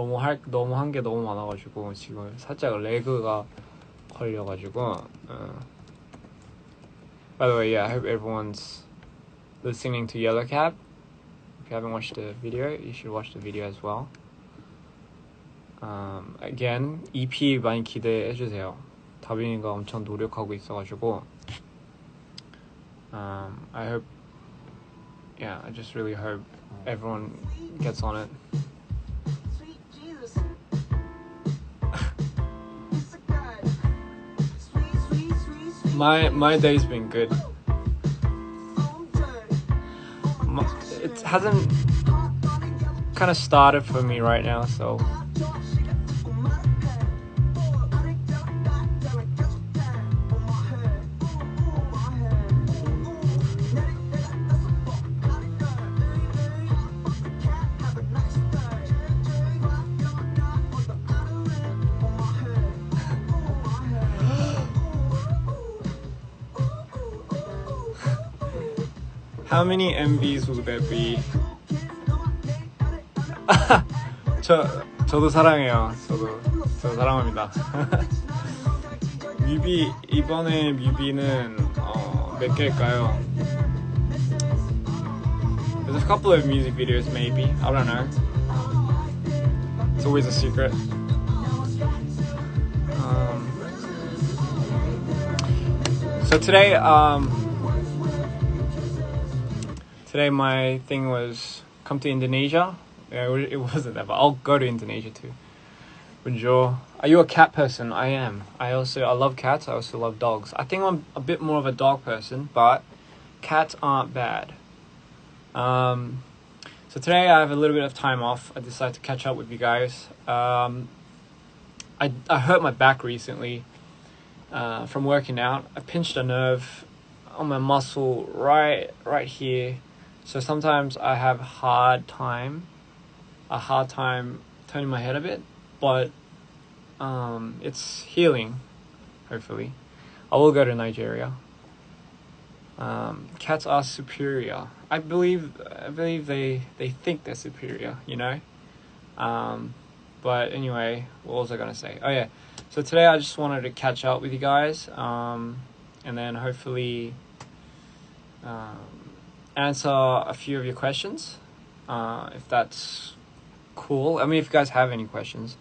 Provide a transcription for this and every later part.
너무 한 게 너무 많아가지고 지금 살짝 레그가 걸려가지고. By the way, yeah, I hope everyone's listening to Yellowcab. If you haven't watched the video, you should watch the video as well. Again, EP 많이 기대해주세요. 다빈이가 엄청 노력하고 있어가지고. I hope, yeah, I just really hope everyone gets on it. My day's been good. It hasn't kind of started for me right now, so how many MVs will there be? 저도 사랑해요. 저 사랑합니다. 이번에 뮤비는 몇 개일까요? There's a couple of music videos maybe. I don't know. It's always a secret. So today my thing was come to Indonesia. Yeah, it wasn't that, but I'll go to Indonesia too. Bonjour. Are you a cat person? I am. I love cats. I also love dogs. I think I'm a bit more of a dog person, but cats aren't bad. So today I have a little bit of time off. I decided to catch up with you guys. I hurt my back recently from working out. I pinched a nerve on my muscle right here. So sometimes I have a hard time turning my head a bit, but it's healing, hopefully. I will go to Nigeria. Cats are superior. I believe they think they're superior, you know? But anyway, what was I gonna say? Oh yeah, so today I just wanted to catch up with you guys, and then hopefully answer a few of your questions, if that's cool. I mean, if you guys have any questions.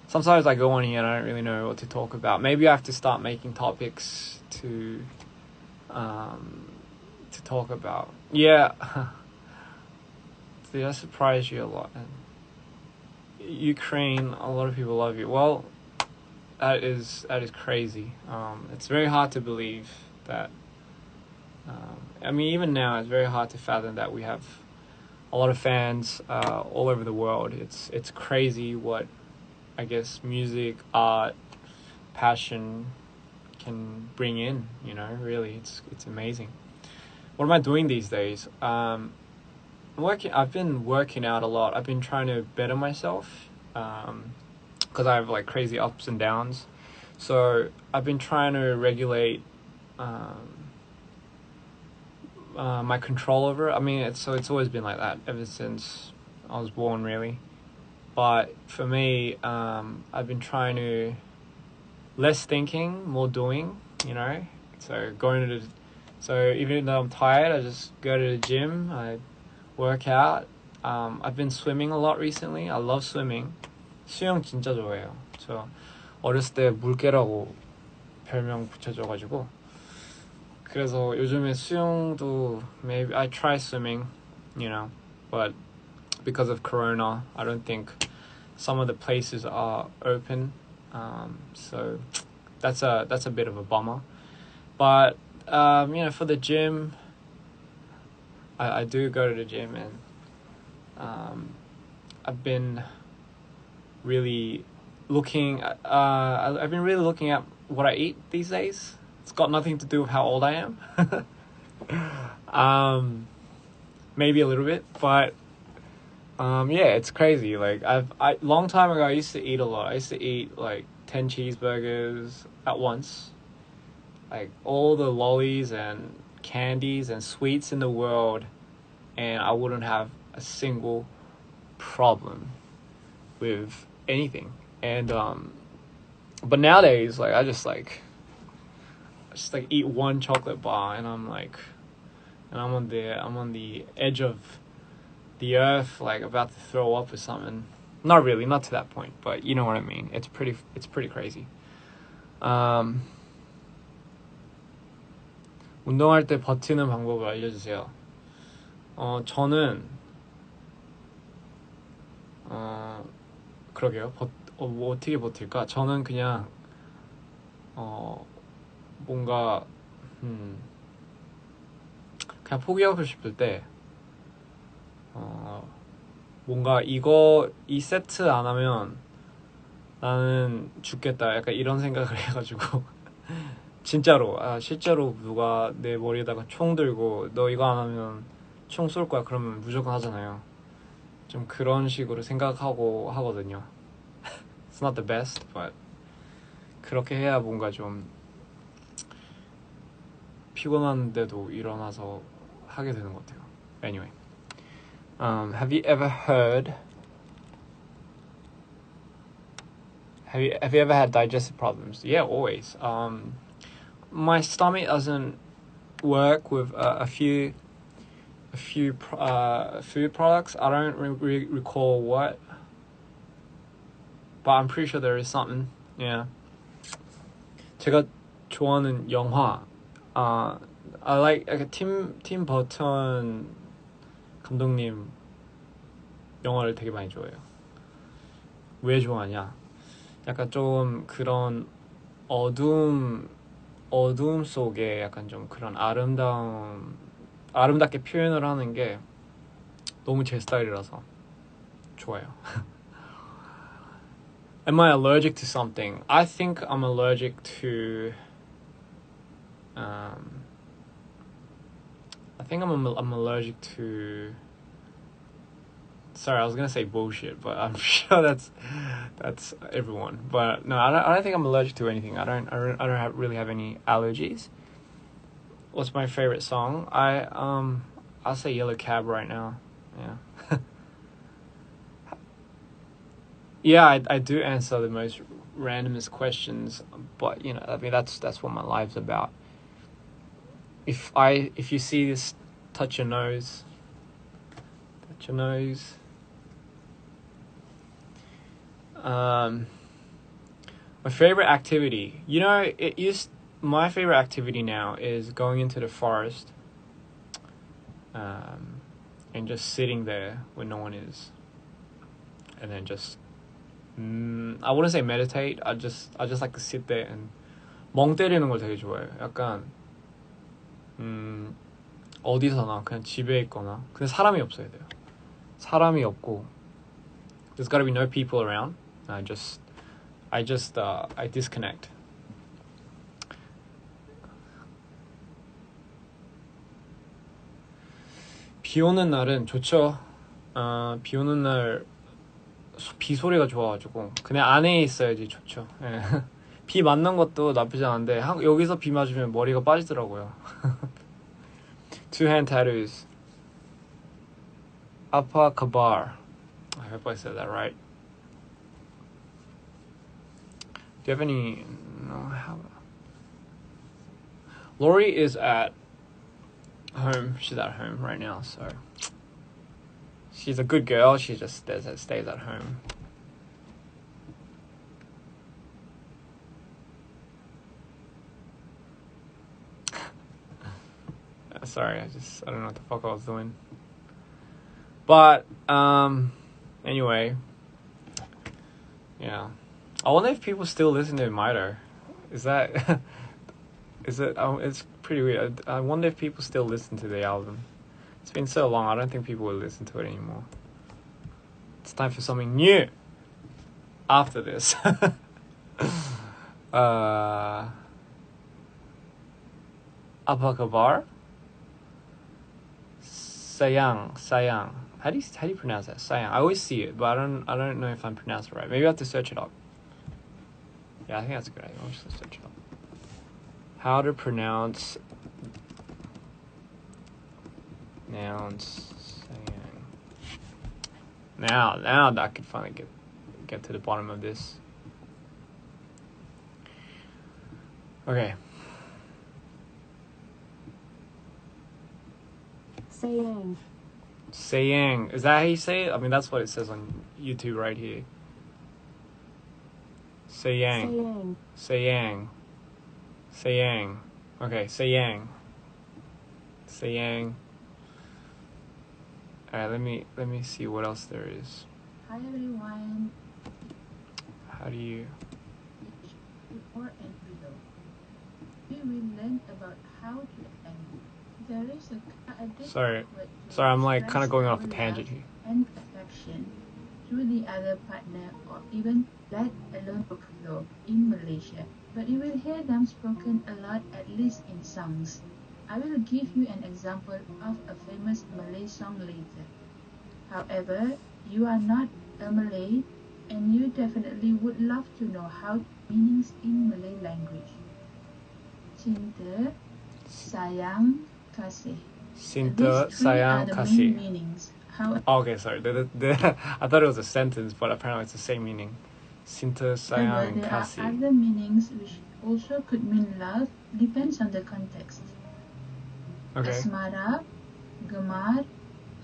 Sometimes I go on here and I don't really know what to talk about. Maybe I have to start making topics to talk about. Yeah. Did I surprise you a lot? Ukraine, a lot of people love you. Well, that is crazy. It's very hard to believe that. I mean, even now, it's very hard to fathom that we have a lot of fans all over the world. It's crazy what, I guess, music, art, passion can bring in. You know, really, it's amazing. What am I doing these days? I've been working out a lot. I've been trying to better myself because I have like crazy ups and downs. So I've been trying to regulate my control over it. I mean, it's always been like that ever since I was born, really. But for me, I've been trying to less thinking, more doing. You know, so even though I'm tired, I just go to the gym. I work out. I've been swimming a lot recently. I love swimming. 수영 진짜 좋아해요. 저 어렸을 때 물개라고 별명 붙여줘가지고. 그래서 요즘에 수영도 maybe I try swimming, you know, but because of Corona, I don't think some of the places are open. So that's a bit of a bummer. But you know, for the gym, I do go to the gym, and I've been really looking. I've been really looking at what I eat these days. It's got nothing to do with how old I am. Maybe a little bit, but yeah, it's crazy. Like long time ago, I used to eat a lot. I used to eat like 10 cheeseburgers at once, like all the lollies and candies and sweets in the world, and I wouldn't have a single problem. with anything. And but nowadays, like, I just eat one chocolate bar, and I'm on the edge of the earth, like about to throw up or something. Not really, not to that point, but you know what I mean. It's pretty crazy. 운동할 때 버티는 방법을 알려주세요. 저는 그러게요. 뭐 어떻게 버틸까? 저는 그냥 뭔가 그냥 포기하고 싶을 때 뭔가 이 세트 안 하면 나는 죽겠다, 약간 이런 생각을 해가지고 진짜로 실제로 누가 내 머리에다가 총 들고 너 이거 안 하면 총 쏠 거야 그러면 무조건 하잖아요. 좀 그런 식으로 생각하고 하거든요. It's not the best, but 그렇게 해야 뭔가 좀 피곤한데도 일어나서 하게 되는 것 같아요. Anyway, have you ever had digestive problems? Yeah, always. My stomach doesn't work with a few food products. I don't recall what, but I'm pretty sure there is something. Yeah. 제가 좋아하는 영화, I like 팀 버튼 감독님 영화를 되게 많이 좋아해요. 왜 좋아하냐? 약간 좀 그런 어두움 속에 약간 좀 그런 아름답게 표현을 하는 게 너무 제 스타일이라서 좋아요. Am I allergic to something? I think I'm allergic to I'm allergic to. Sorry, I was gonna say bullshit, but I'm sure that's everyone. But no, I don't think I'm allergic to anything. I don't really have any allergies. What's my favorite song? I'll say Yellow Cab right now. Yeah. Yeah, I do answer the most randomest questions, but you know, I mean that's what my life's about. If you see this, touch your nose. Touch your nose. My favorite activity. You know, my favorite activity now is going into the forest, and just sitting there when no one is, and then just I wouldn't say meditate. I just like to sit there and 멍 때리는 걸 되게 좋아해요. 약간 어디서나 그냥 집에 있거나 근데 사람이 없어야 돼요. 사람이 없고 there's gotta be no people around. I disconnect. 비 오는 날은 좋죠. 비 오는 날 비 소리가 좋아가지고 그냥 안에 있어야지 좋죠. 예. 비 맞는 것도 나쁘지 않은데 여기서 비 맞으면 머리가 빠지더라고요. Two hand tattoos. Apakabar. I hope I said that right. Do you have any? No, how? Lori is at home. She's at home right now, so she's a good girl. She just stays at home. Sorry, I don't know what the fuck I was doing. But anyway, yeah. I wonder if people still listen to Mito. Is that is it? It's pretty weird. I wonder if people still listen to the album. It's been so long. I don't think people will listen to it anymore. It's time for something new. After this, Apakabar. Sayang. How do you pronounce that? Sayang. I always see it, but I don't know if I'm pronouncing it right. Maybe I have to search it up. Yeah, I think that's a good idea. I'll just search it up. How to pronounce nouns. Sayang. Now I can finally get get to the bottom of this. Okay. Sayang. Sayang. Is that how you say it? I mean, that's what it says on YouTube right here. Sayang. Sayang. Sayang. Sayang. Okay, sayang. Sayang. Alright, let me see what else there is. Hi everyone. How do you... Before and below, we will learn about how to end. There is a Sorry, word to I'm like kind of express going off our a tangent love here. and affection to the other partner, or even let alone flow in Malaysia. But you will hear them spoken a lot, at least in songs. I will give you an example of a famous Malay song later. However, you are not a Malay, and you definitely would love to know how meanings in Malay language. Cinta, sayang, kasih. Cinta, These three are sayang, the main kasih. meanings. However, Okay, sorry. I thought it was a sentence, but apparently it's the same meaning. Cinta, sayang, there are kasih. other meanings which also could mean love, depends on the context. Okay. Asmara, gemar,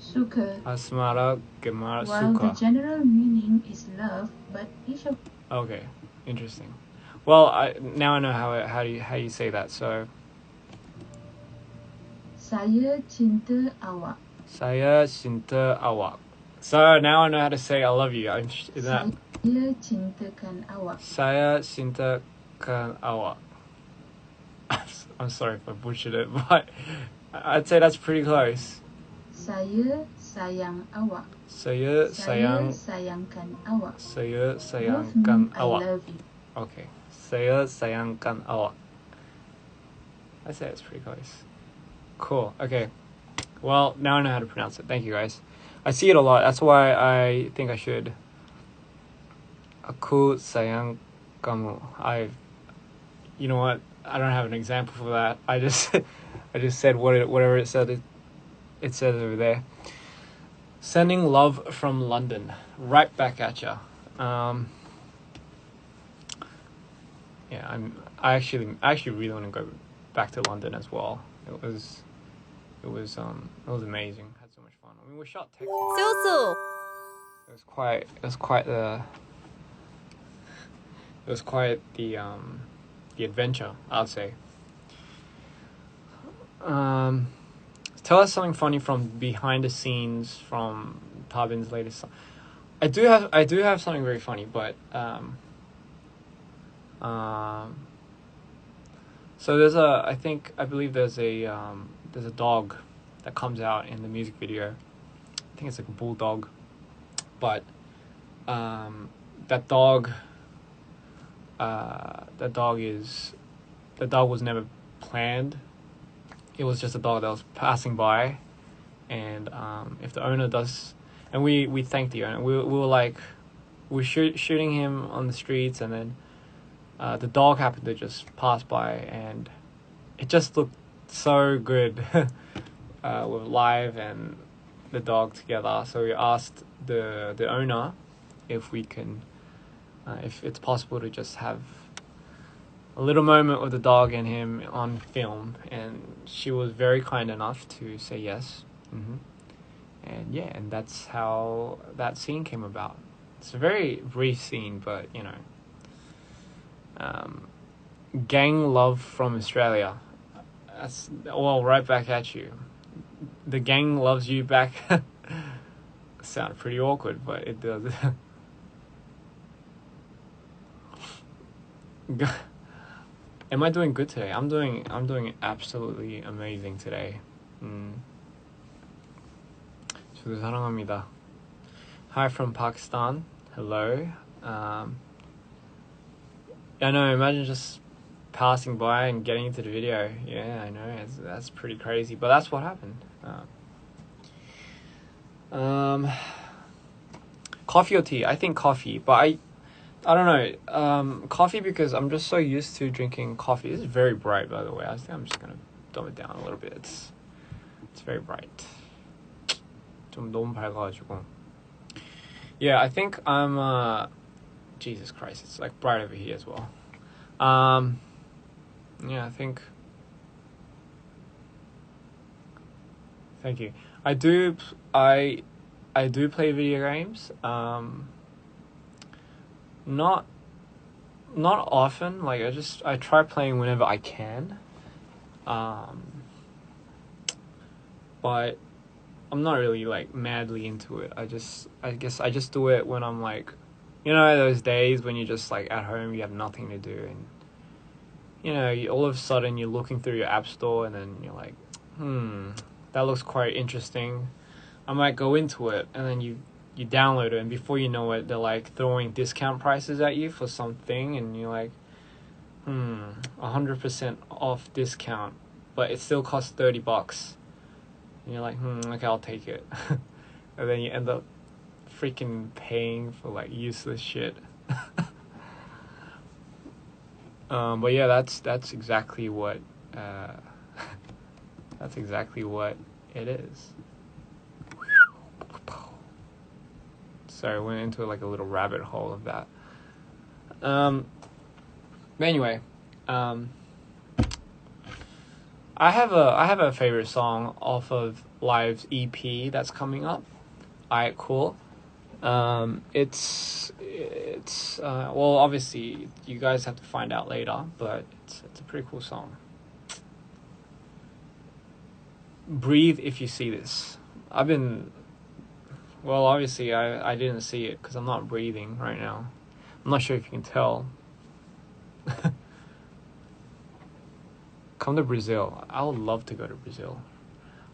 suka. Asmara, gemar, While the suka. general meaning is love, but each of Okay, interesting. Well, now I know how you say that. So, saya cinta awak. saya cinta awak. So now I know how to say I love you. Is that Saya cintakan awak. saya cintakan awak? I'm sorry if I butchered it, but I'd say that's pretty close. Saya sayang awak. Saya sayang. sayangkan awak. Saya Both sayangkan mean I awak. love you. Okay. Saya sayangkan awak. I'd say it's pretty close. Cool. Okay. Well, now I know how to pronounce it. Thank you, guys. I see it a lot. That's why I think I should. Aku sayang kamu. You know what? I don't have an example for that. I just said whatever it said. It says over there. Sending love from London, right back at ya. Yeah, I actually really want to go back to London as well. It was amazing. Had so much fun. I mean, we shot Texas. Susu. It was quite the adventure, I'd say. Tell us something funny from behind the scenes from Tabin's latest song. I do have something very funny, but so I believe there's a dog that comes out in the music video. I think it's like a bulldog, but that dog was never planned. It was just a dog that was passing by, and if the owner does, and we thanked the owner. We were like, shooting him on the streets, and then the dog happened to just pass by, and it just looked so good with Live and the dog together. So we asked the owner if we can, if it's possible to just have a little moment with the dog and him on film, and she was very kind enough to say yes. And yeah, and that's how that scene came about. It's a very brief scene, but you know, gang love from Australia. That's right back at you. The gang loves you back. Sounded pretty awkward, but it does. Am I doing good today? I'm doing absolutely amazing today. 저도 사랑합니다. Hi from Pakistan. Hello. I know. Imagine just passing by and getting into the video. Yeah, I know. That's pretty crazy, but that's what happened. Coffee or tea? I think coffee, but I don't know. Coffee, because I'm just so used to drinking coffee. This is very bright, by the way. I think I'm just gonna dumb it down a little bit. It's very bright. 좀 너무 밝아가지고. Yeah, I think I'm Jesus Christ, it's like bright over here as well. Yeah, I think. Thank you. I do play video games. Not often. Like I try playing whenever I can. But I'm not really like madly into it. I guess I just do it when I'm like, those days when you're just like at home, you have nothing to do, and all of a sudden you're looking through your app store, and then you're like, that looks quite interesting. I might go into it, and then you download it, and before you know it, they're like throwing discount prices at you for something, and you're like, 100% off discount, but it still costs $30. And you're like, okay, I'll take it. And then you end up freaking paying for like useless shit. But yeah, that's exactly what that's exactly what it is. Sorry, I went into like a little rabbit hole of that. But anyway, I have a favorite song off of Live's EP that's coming up. Alright, cool. It's well, obviously you guys have to find out later, but it's a pretty cool song. Breathe If You See This. Well, obviously I didn't see it because I'm not breathing right now. I'm not sure if you can tell. Come to Brazil. I would love to go to Brazil.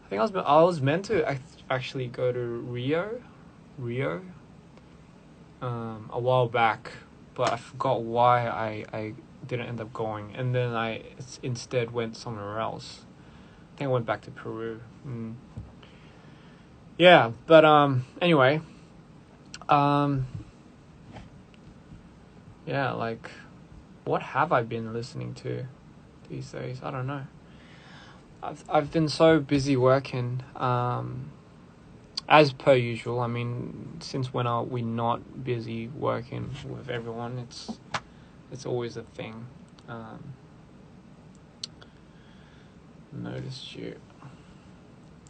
I think I was meant to actually go to Rio, a while back, but I forgot why I didn't end up going, and then I instead went somewhere else. I think I went back to Peru. Yeah, but anyway, yeah, like, what have I been listening to these days? I don't know. I've been so busy working, as per usual. I mean, since when are we not busy working with everyone? It's always a thing. Noticed you.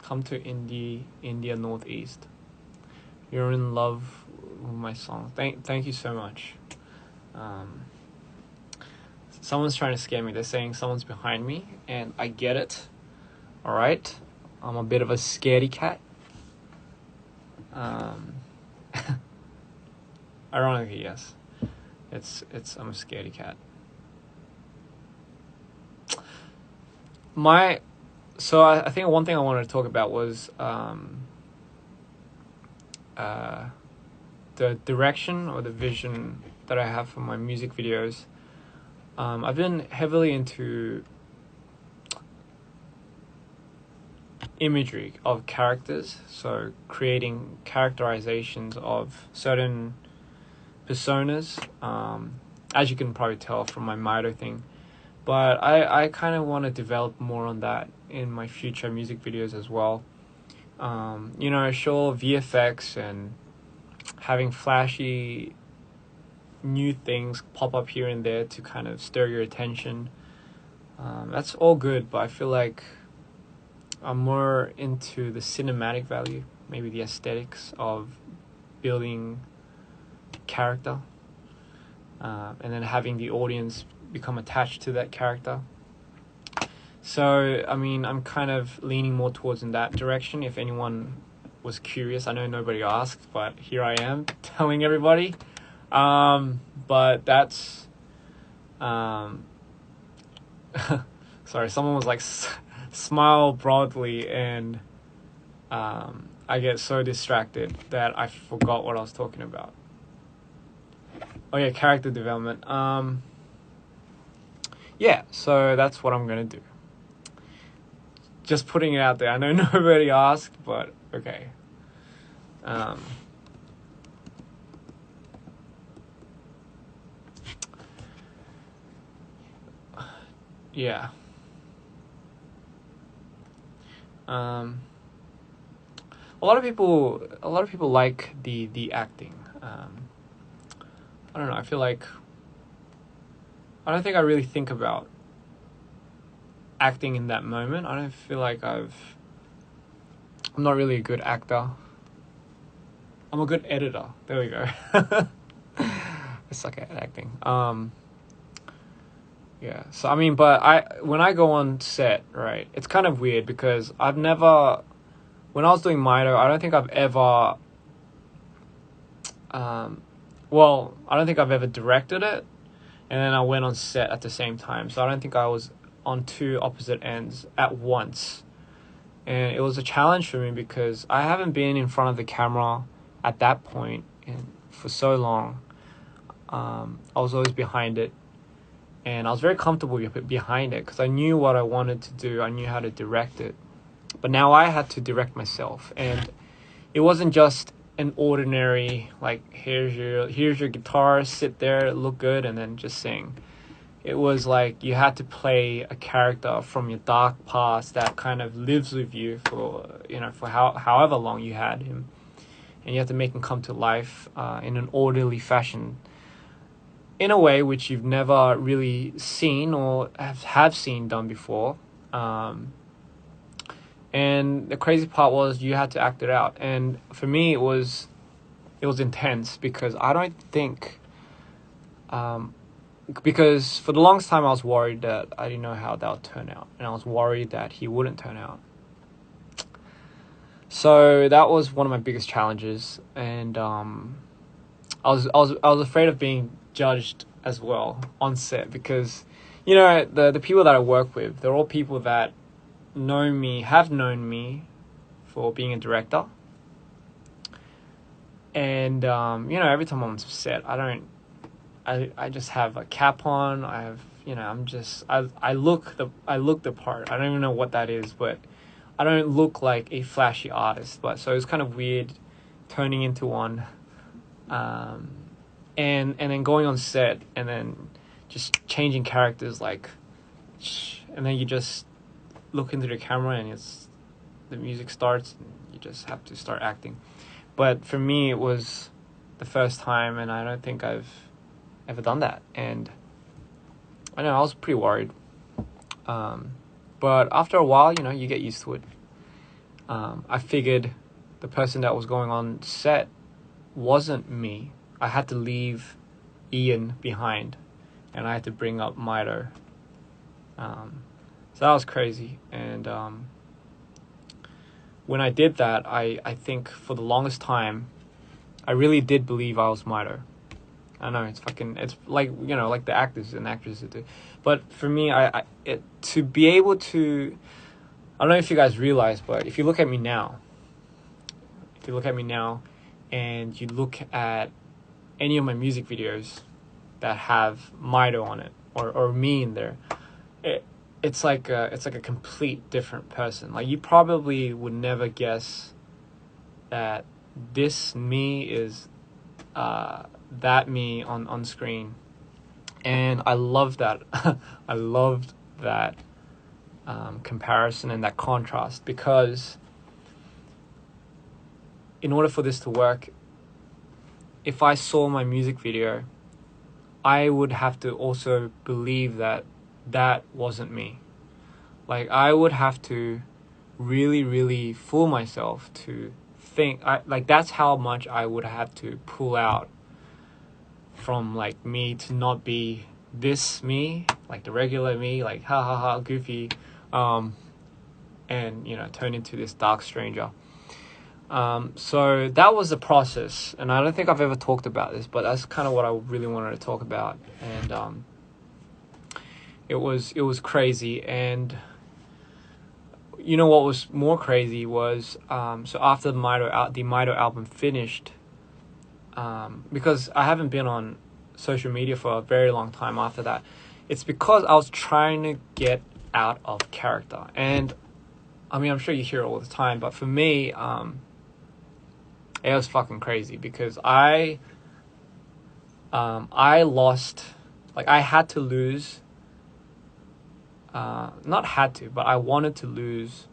Come to India Northeast. You're in love with my song. Thank you so much. Someone's trying to scare me. They're saying someone's behind me, and I get it. All right, I'm a bit of a scaredy cat. Ironically, yes, I'm a scaredy cat. So I think one thing I wanted to talk about was the direction or the vision that I have for my music videos. I've been heavily into imagery of characters, so creating characterizations of certain personas, as you can probably tell from my Mito thing. But I kind of want to develop more on that in my future music videos as well. Sure, VFX and having flashy new things pop up here and there to kind of stir your attention. That's all good, but I feel like I'm more into the cinematic value, maybe the aesthetics of building character, and then having the audience become attached to that character. So, I mean, I'm kind of leaning more towards in that direction. If anyone was curious, I know nobody asked, but here I am telling everybody. But that's, sorry, someone was like, smile broadly, and I get so distracted that I forgot what I was talking about. Oh yeah, character development. Yeah, so that's what I'm gonna do. Just putting it out there. I know nobody asked, but okay. Yeah. A lot of people like the acting. I don't know, I feel like I don't think I really think about acting in that moment. I don't feel like I'm not really a good actor. I'm a good editor. There we go. I suck at acting. Yeah. So I mean, but when I go on set, right, it's kind of weird because when I was doing Mito, I don't think I've ever I don't think I've ever directed it, and then I went on set at the same time. So I don't think I was on two opposite ends at once. And it was a challenge for me because I haven't been in front of the camera at that point for so long. I was always behind it, and I was very comfortable behind it because I knew what I wanted to do. I knew how to direct it. But now I had to direct myself, and it wasn't just an ordinary, like, here's your guitar, sit there, look good, and then just sing. It was like you had to play a character from your dark past that kind of lives with you for however long you had him, and you have to make him come to life in an orderly fashion, in a way which you've never really seen or have seen done before. And the crazy part was you had to act it out, and for me it was intense because I don't think. Because for the longest time I was worried that I didn't know how that would turn out, and I was worried that he wouldn't turn out. So that was one of my biggest challenges, and I was afraid of being judged as well on set because, the people that I work with, they're all people that have known me for being a director, and every time I'm on set, I just have a cap on. I have, I look the part. I don't even know what that is, but I don't look like a flashy artist. But so it's kind of weird turning into one, and then going on set and then just changing characters, and then you just look into the camera and the music starts and you just have to start acting. But for me, it was the first time, and I don't think I've ever done that, and I know I was pretty worried, but after a while, you get used to it. I figured the person that was going on set wasn't me. I had to leave Ian behind, and I had to bring up Mito. So that was crazy, and when I did that, I think for the longest time I really did believe I was Mito. I know it's like, like the actors and actresses do. But for me, to be able to, I don't know if you guys realize, but if you look at me now, and you look at any of my music videos that have Mito on it or me in there, it's like a complete different person. Like, you probably would never guess that this me is that me on screen, and I love that. I loved that comparison and that contrast, because in order for this to work, if I saw my music video, I would have to also believe that wasn't me. Like, I would have to really, really fool myself to think that's how much I would have to pull out from, like, me to not be this me, like the regular me, like ha ha ha goofy, and turn into this dark stranger. So that was the process, and I don't think I've ever talked about this, but that's kind of what I really wanted to talk about. And it was crazy. And what was more crazy was, so after the Mito album finished, because I haven't been on social media for a very long time after that, it's because I was trying to get out of character. And I mean, I'm sure you hear it all the time, but for me, it was fucking crazy, because I lost, like, I had to lose, not had to, but I wanted to lose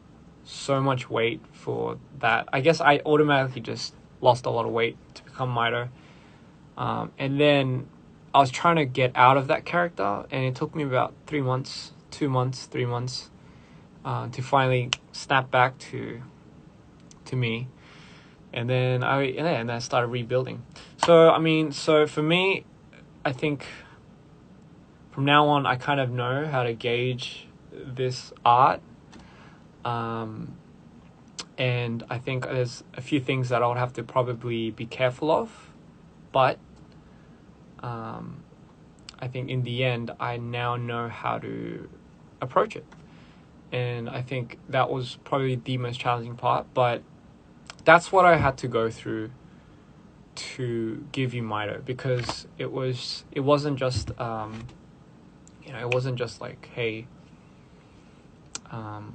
so much weight for that. I guess I automatically just lost a lot of weight to become Mito. And then I was trying to get out of that character, and it took me about 3 months, 2 months, 3 months, to finally snap back to me. And then I started rebuilding. So I mean, so for me, I think from now on I kind of know how to gauge this art. And I think there's a few things that I would have to probably be careful of, but I think in the end I now know how to approach it. And I think that was probably the most challenging part, but that's what I had to go through to give you Mito, because it wasn't just it wasn't just like, hey,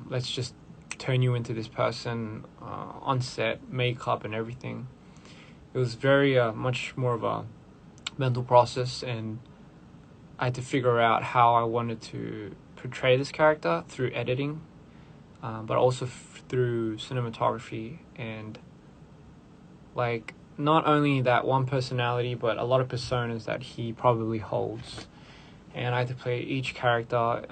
let's just turn you into this person on set, makeup and everything. It was very much more of a mental process, and I had to figure out how I wanted to portray this character through editing, but also through cinematography, and like not only that one personality, but a lot of personas that he probably holds. And I had to play each character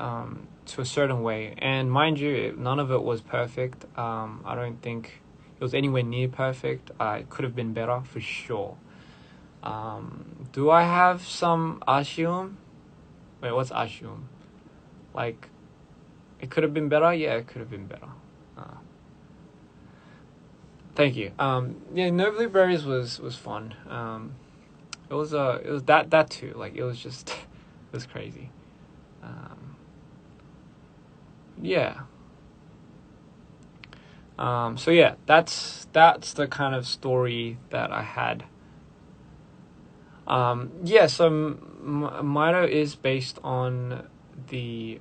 to a certain way. And mind you, none of it was perfect. I don't think it was anywhere near perfect. It could have been better for sure. Do I have some ashium? Wait, what's ashium? Like, it could have been better? Yeah, it could have been better. Thank you. Yeah, No Blueberries was fun. It was that too. Like, it was just it was crazy. Yeah. So yeah, that's the kind of story that I had. Yeah. So Mito is based on the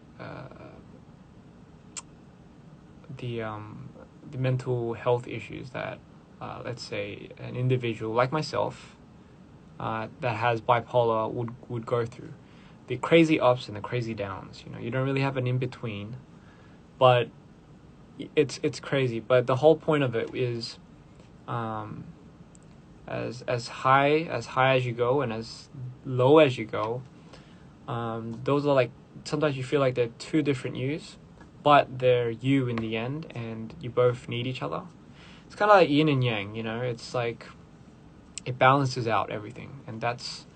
mental health issues that, let's say, an individual like myself, that has bipolar would go through. The crazy ups and the crazy downs. You don't really have an in between, but it's crazy. But the whole point of it is, as high as you go and as low as you go. Those are like, sometimes you feel like they're two different yous, but they're you in the end, and you both need each other. It's kind of like yin and yang, it's like it balances out everything, and that's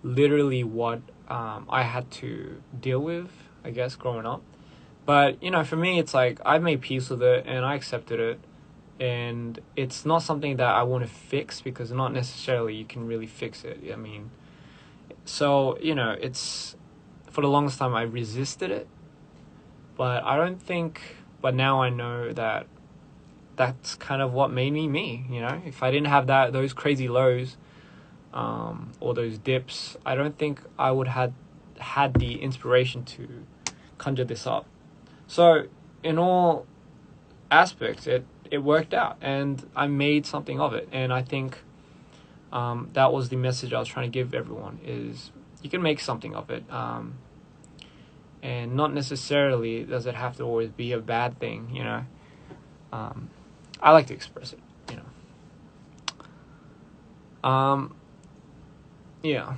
literally what I had to deal with, I guess, growing up. But for me, it's like I made peace with it and I accepted it, and it's not something that I want to fix, because not necessarily you can really fix it. I mean, so it's, for the longest time I resisted it, but I don't think, but now I know that that's kind of what made me. If I didn't have those crazy lows, or those dips, I don't think I would have had the inspiration to conjure this up. So in all aspects, it worked out, and I made something of it. And I think that was the message I was trying to give everyone, is you can make something of it. And not necessarily does it have to always be a bad thing, I like to express it, yeah.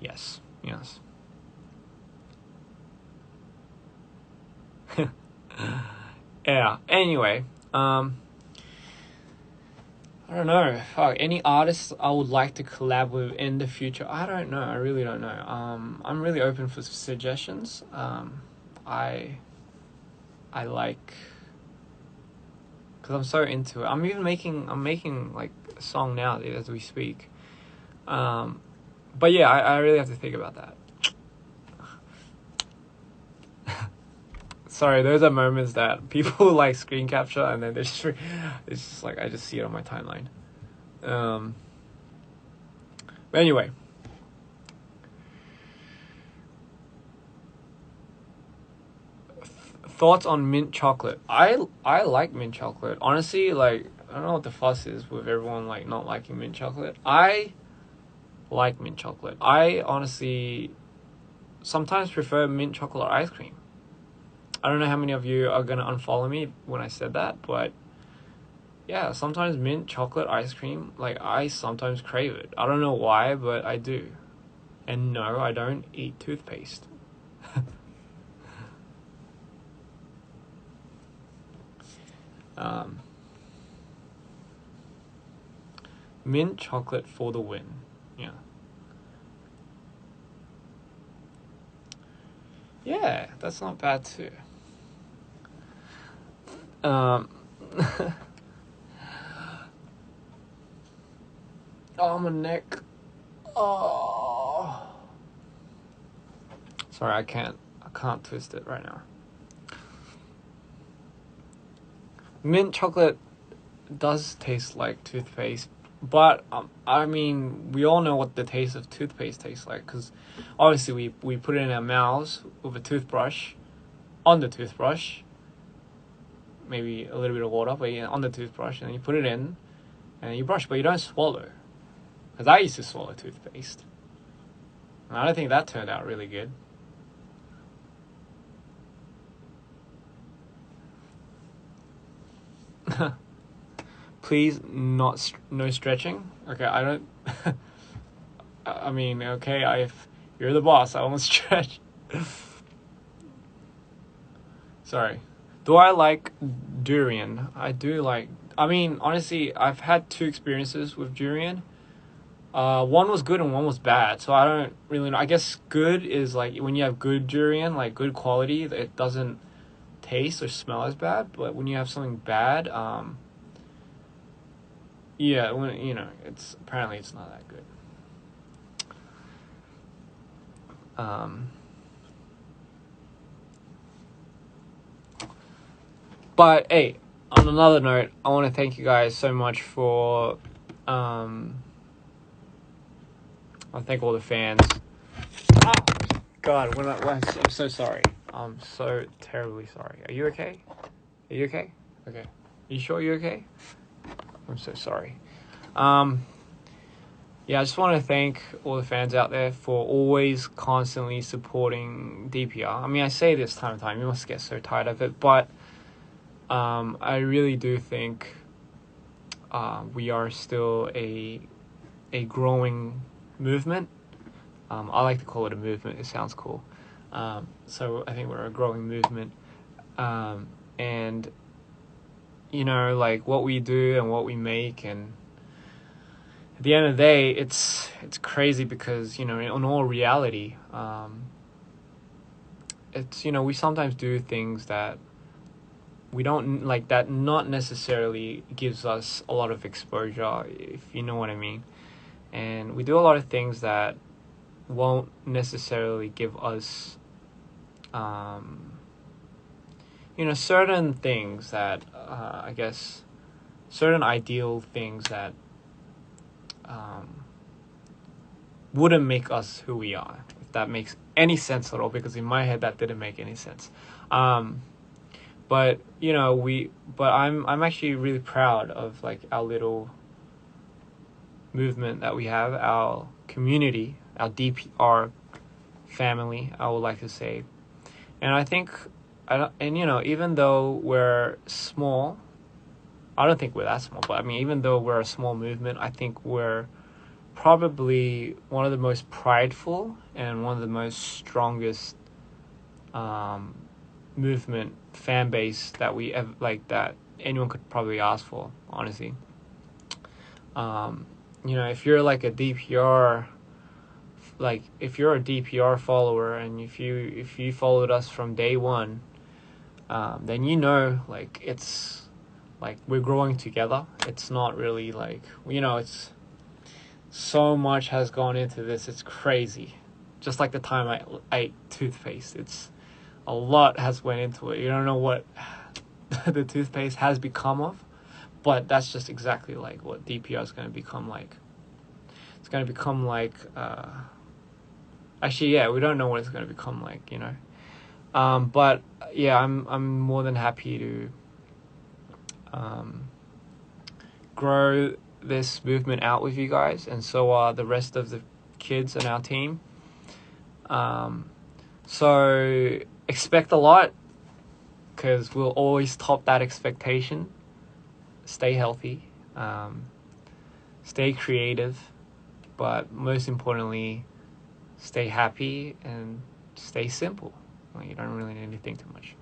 Yes. Yeah, anyway, I don't know. Any artists I would like to collab with in the future? I don't know. I really don't know. I'm really open for suggestions. I like, because I'm so into it. I'm making like a song now as we speak. But yeah, I really have to think about that. Sorry, those are moments that people like screen capture, and then it's just like I just see it on my timeline. But anyway, thoughts on mint chocolate? I like mint chocolate. Honestly, like, I don't know what the fuss is with everyone like not liking mint chocolate. I like mint chocolate. I honestly sometimes prefer mint chocolate ice cream. I don't know how many of you are gonna unfollow me when I said that, but yeah, sometimes mint chocolate ice cream, like I sometimes crave it. I don't know why, but I do. And no, I don't eat toothpaste. um, Mint chocolate for the win. Yeah. Yeah, that's not bad too. Um, oh, my neck. Oh. Sorry, I can't twist it right now. Mint chocolate does taste like toothpaste, but I mean, we all know what the taste of toothpaste tastes like, because obviously we put it in our mouths with a toothbrush, on the toothbrush, maybe a little bit of water, but yeah, on the toothbrush, and then you put it in, and you brush, but you don't swallow. Because I used to swallow toothpaste, and I don't think that turned out really good. Please, no stretching. Okay, I don't. I mean, okay, if you're the boss, I won't stretch. Sorry. Do I like durian? I do like. I mean, honestly, I've had two experiences with durian. One was good and one was bad, so I don't really know. I guess good is like when you have good durian, like good quality, it doesn't taste or smell as bad. But when you have something bad, yeah, when it's apparently it's not that good. But hey, on another note, I want to thank you guys so much for. I thank all the fans. Oh, God, I'm so sorry. I'm so terribly sorry. Are you okay? Are you okay? Okay. Are you sure you're okay? I'm so sorry. Yeah, I just want to thank all the fans out there for always constantly supporting DPR. I mean, I say this time and time, you must get so tired of it, but I really do think we are still a growing movement. I like to call it a movement. It sounds cool. So I think we're a growing movement. And, like what we do and what we make, and at the end of the day, it's crazy because, in all reality, it's, we sometimes do things that we don't like, that not necessarily gives us a lot of exposure, if you know what I mean. And we do a lot of things that won't necessarily give us, certain things that, I guess, certain ideal things that wouldn't make us who we are, if that makes any sense at all, because in my head that didn't make any sense. But I'm actually really proud of like our little movement that we have, our community, our DPR family, I would like to say. And I think, even though we're small, I don't think we're that small, but I mean, even though we're a small movement, I think we're probably one of the most prideful and one of the most strongest movement fan base that we ever, like, that anyone could probably ask for, honestly. If you're like a DPR, like if you're a DPR follower, and if you followed us from day one, then like it's like we're growing together. It's not really like, it's so much has gone into this. It's crazy. Just like the time I ate toothpaste, it's a lot has went into it. You don't know what the toothpaste has become of, but that's just exactly like what DPR is going to become like. It's going to become like, actually, yeah, we don't know what it's going to become like, but yeah, I'm more than happy to grow this movement out with you guys, and so are the rest of the kids on our team. So expect a lot, because we'll always top that expectation. stay healthy, stay creative, but most importantly, stay happy and stay simple. Like, you don't really need to think too much.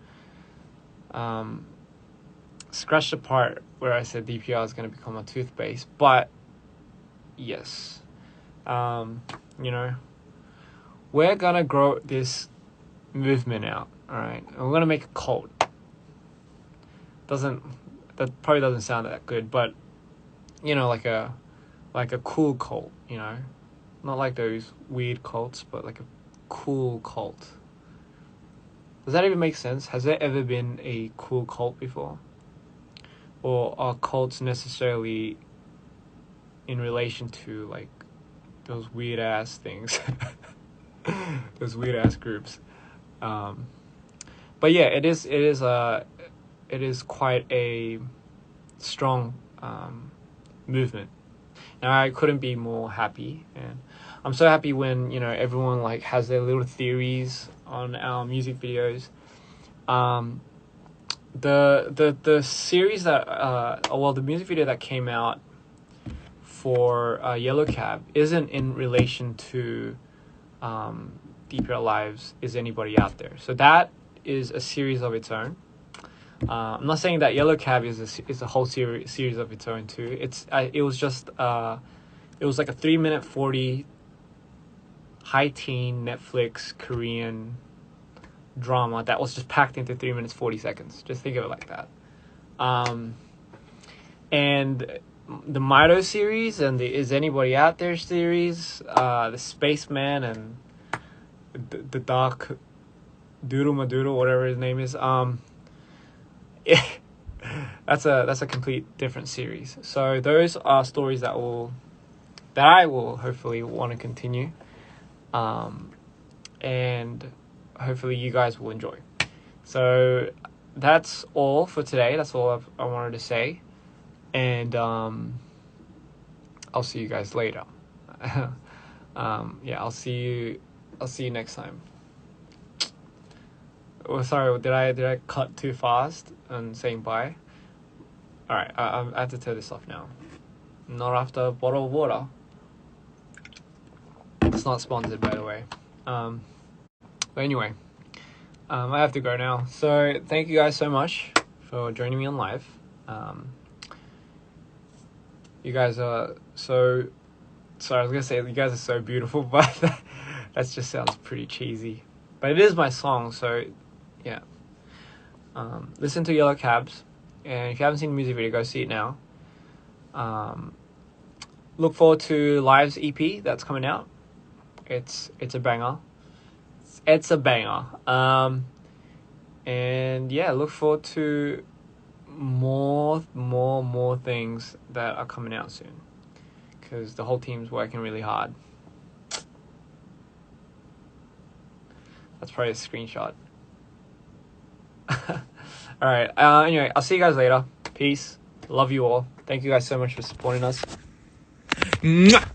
Scratch the part where I said DPR is going to become a toothpaste, but yes, you know, we're going to grow this movement out, all right? And we're going to make a cult. That probably doesn't sound that good, but, you know, like a cool cult, you know? Not like those weird cults, but like a cool cult. Does that even make sense? Has there ever been a cool cult before? Or are cults necessarily in relation to like those weird ass things? Those weird ass groups. But yeah, it is quite a strong movement. Now I couldn't be more happy, and I'm so happy when, you know, everyone like has their little theories on our music videos. The series that the music video that came out for Yellow Cab isn't in relation to DPR Lives Is Anybody Out There. So that is a series of its own. I'm not saying that Yellow Cab is a whole series of its own too. It was like a 3-minute 40 high teen Netflix Korean drama that was just packed into 3 minutes 40 seconds. Just think of it like that. And the Mito series and the Is Anybody Out There series, the Spaceman and the Doc Doodle Madoodle, whatever his name is, that's a complete different series. So those are stories that I will hopefully want to continue, and hopefully you guys will enjoy. So that's all for today. That's all I wanted to say, and I'll see you guys later. I'll see you next time. Oh, sorry, did I cut too fast and saying bye? Alright, I have to turn this off now. Not after a bottle of water. It's not sponsored, by the way. But anyway, I have to go now. So thank you guys so much for joining me on live. You guys are so... Sorry, I was going to say you guys are so beautiful, but that just sounds pretty cheesy. But it is my song, so... yeah. Listen to Yellow Cabs, and if you haven't seen the music video, go see it now. Look forward to Live's EP that's coming out. It's a banger. It's a banger. And yeah, look forward to more things that are coming out soon, because the whole team's working really hard. That's probably a screenshot. Alright, anyway, I'll see you guys later. Peace. Love you all. Thank you guys so much for supporting us. Mwah!